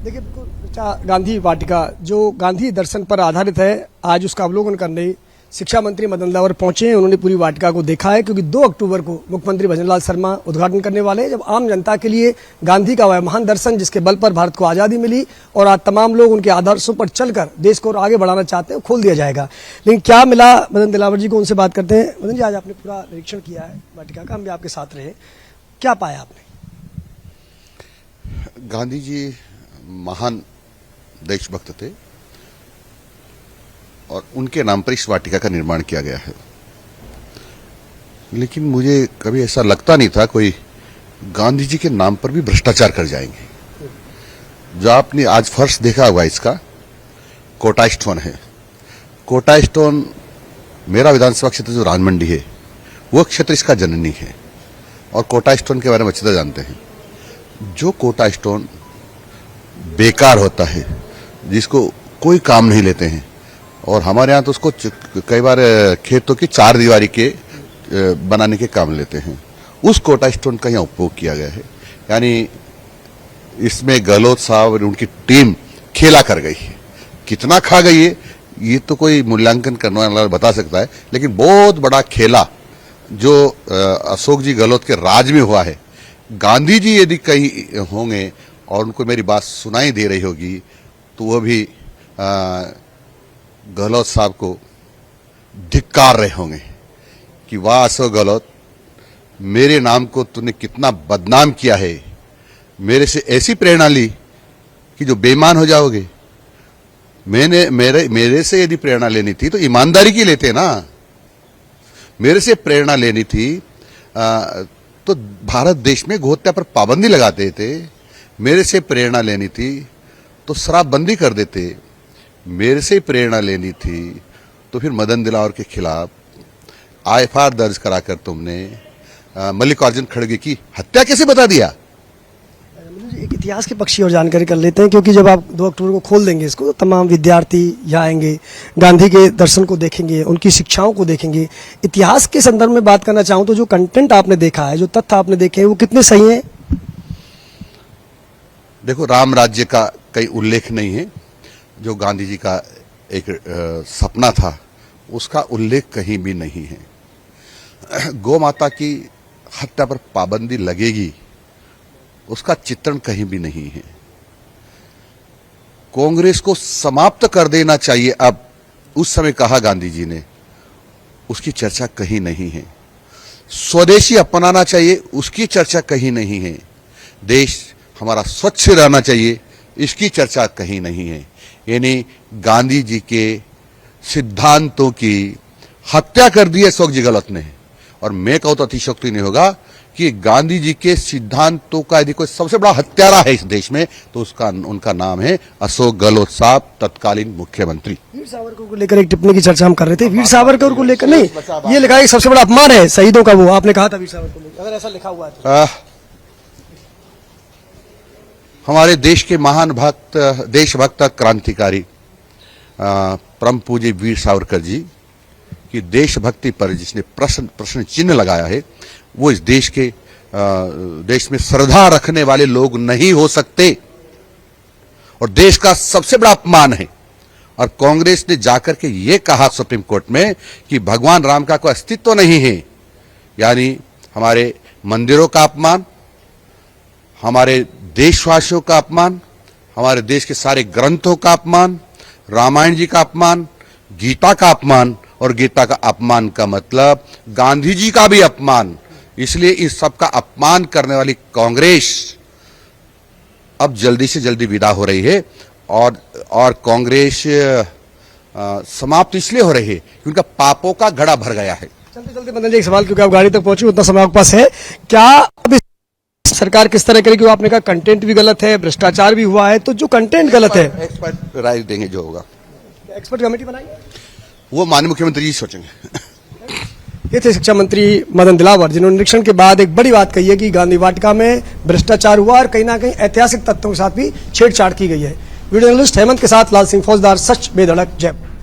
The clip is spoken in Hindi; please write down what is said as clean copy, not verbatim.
देखिए, गांधी वाटिका जो गांधी दर्शन पर आधारित है, आज उसका अवलोकन करने शिक्षा मंत्री मदन लावर पहुंचे हैं। उन्होंने पूरी वाटिका को देखा है, क्योंकि 2 अक्टूबर को मुख्यमंत्री भजनलाल शर्मा उद्घाटन करने वाले हैं, जब आम जनता के लिए गांधी का वह महान दर्शन जिसके बल पर भारत को आज़ादी मिली और आज तमाम लोग उनके आदर्शों पर चलकर देश को और आगे बढ़ाना चाहते हैं, खोल दिया जाएगा। लेकिन क्या मिला मदन दिलावर जी को, उनसे बात करते हैं। मदन जी, आज आपने पूरा निरीक्षण किया है वाटिका का, हम भी आपके साथ रहे, क्या पाया आपने? गांधी जी महान देशभक्त थे और उनके नाम पर इस वाटिका का निर्माण किया गया है। लेकिन मुझे कभी ऐसा लगता नहीं था कोई गांधी जी के नाम पर भी भ्रष्टाचार कर जाएंगे। जो आपने आज फर्श देखा होगा, इसका कोटा स्टोन है। कोटा स्टोन मेरा विधानसभा क्षेत्र जो राजमंडी है, वो क्षेत्र इसका जननी है और कोटा स्टोन के बारे में अच्छी तरह जानते हैं। जो कोटा स्टोन बेकार होता है, जिसको कोई काम नहीं लेते हैं, और हमारे यहाँ तो उसको कई बार खेतों की 4 दीवारी के बनाने के काम लेते हैं, उस कोटा स्टोन का यहाँ उपयोग किया गया है। यानी इसमें गहलोत साहब और उनकी टीम खेला कर गई है। कितना खा गई है ये तो कोई मूल्यांकन करने वाला बता सकता है, लेकिन बहुत बड़ा खेला जो अशोक जी गहलोत के राज में हुआ है। गांधी जी यदि कहीं होंगे और उनको मेरी बात सुनाई दे रही होगी, तो वो भी गहलोत साहब को धिक्कार रहे होंगे कि वाह अशोक गहलोत, मेरे नाम को तूने कितना बदनाम किया है। मेरे से ऐसी प्रेरणा ली कि जो बेईमान हो जाओगे। मेरे से यदि प्रेरणा लेनी थी तो ईमानदारी की लेते ना। मेरे से प्रेरणा लेनी थी तो भारत देश में गोहत्या पर पाबंदी लगाते थे। मेरे से प्रेरणा लेनी थी तो शराबबंदी कर देते। मेरे से प्रेरणा लेनी थी तो फिर मदन दिलावर के खिलाफ IFR दर्ज कराकर तुमने मल्लिकार्जुन खड़गे की हत्या कैसे बता दिया? एक इतिहास के पक्ष की और जानकारी कर लेते हैं, क्योंकि जब आप 2 अक्टूबर को खोल देंगे इसको, तो तमाम विद्यार्थी यहाँ आएंगे, गांधी के दर्शन को देखेंगे, उनकी शिक्षाओं को देखेंगे। इतिहास के संदर्भ में बात करना चाहूँ तो जो कंटेंट आपने देखा है, जो तथ्य आपने देखे हैं, वो कितने सही हैं? देखो, राम राज्य का कई उल्लेख नहीं है। जो गांधी जी का एक सपना था, उसका उल्लेख कहीं भी नहीं है। गौ माता की हत्या पर पाबंदी लगेगी, उसका चित्रण कहीं भी नहीं है। कांग्रेस को समाप्त कर देना चाहिए, अब उस समय कहा गांधी जी ने, उसकी चर्चा कहीं नहीं है। स्वदेशी अपनाना चाहिए, उसकी चर्चा कहीं नहीं है। देश हमारा स्वच्छ रहना चाहिए, इसकी चर्चा कहीं नहीं है। यानी गांधी जी के सिद्धांतों की हत्या कर दी है अशोक जी गहलोत ने। और मैं कहूं तो अतिशयोक्ति नहीं होगा कि गांधी जी के सिद्धांतों का यदि कोई सबसे बड़ा हत्यारा है इस देश में, तो उनका नाम है अशोक गहलोत साहब, तत्कालीन मुख्यमंत्री। वीर सावरकर को लेकर एक टिप्पणी की चर्चा हम कर रहे थे। वीर सावरकर को लेकर नहीं, ये लिखा है सबसे बड़ा अपमान है शहीदों का, वो आपने कहा था वीर सावरकर को, अगर ऐसा लिखा हुआ है तो। हमारे देश के महान भक्त, देशभक्त, क्रांतिकारी परम पूज्य वीर सावरकर जी की देशभक्ति पर जिसने प्रश्न चिन्ह लगाया है, वो इस देश में श्रद्धा रखने वाले लोग नहीं हो सकते और देश का सबसे बड़ा अपमान है। और कांग्रेस ने जाकर के ये कहा सुप्रीम कोर्ट में कि भगवान राम का कोई अस्तित्व नहीं है। यानी हमारे मंदिरों का अपमान, हमारे देशवासियों का अपमान, हमारे देश के सारे ग्रंथों का अपमान, रामायण जी का अपमान, गीता का अपमान, और गीता का अपमान का मतलब गांधी जी का भी अपमान। इसलिए इस सब का अपमान करने वाली कांग्रेस अब जल्दी से जल्दी विदा हो रही है। और कांग्रेस समाप्त इसलिए हो रही है कि उनका पापों का घड़ा भर गया है। चलते चलते मदन जी एक सवाल, क्योंकि आप गाड़ी तक पहुंचे, उतना समय आपके पास है, क्या अब सरकार किस तरह करेगी? आपने कहा कंटेंट भी गलत है, भ्रष्टाचार भी हुआ है, तो जो कंटेंट गलत है, एक्सपर्ट राय देंगे जो होगा। एक्सपर्ट कमेटी बनाई, वो माननीय मुख्यमंत्री जी सोचेंगे। ये थे शिक्षा मंत्री मदन दिलावर, जिन्होंने निरीक्षण के बाद एक बड़ी बात कही है कि गांधी वाटिका में भ्रष्टाचार हुआ और कहीं ना कहीं ऐतिहासिक तथ्यों के साथ भी छेड़छाड़ की गई है। वीडियो जर्नलिस्ट हेमंत के साथ लाल सिंह फौजदार, सच बेधड़क, जयपुर।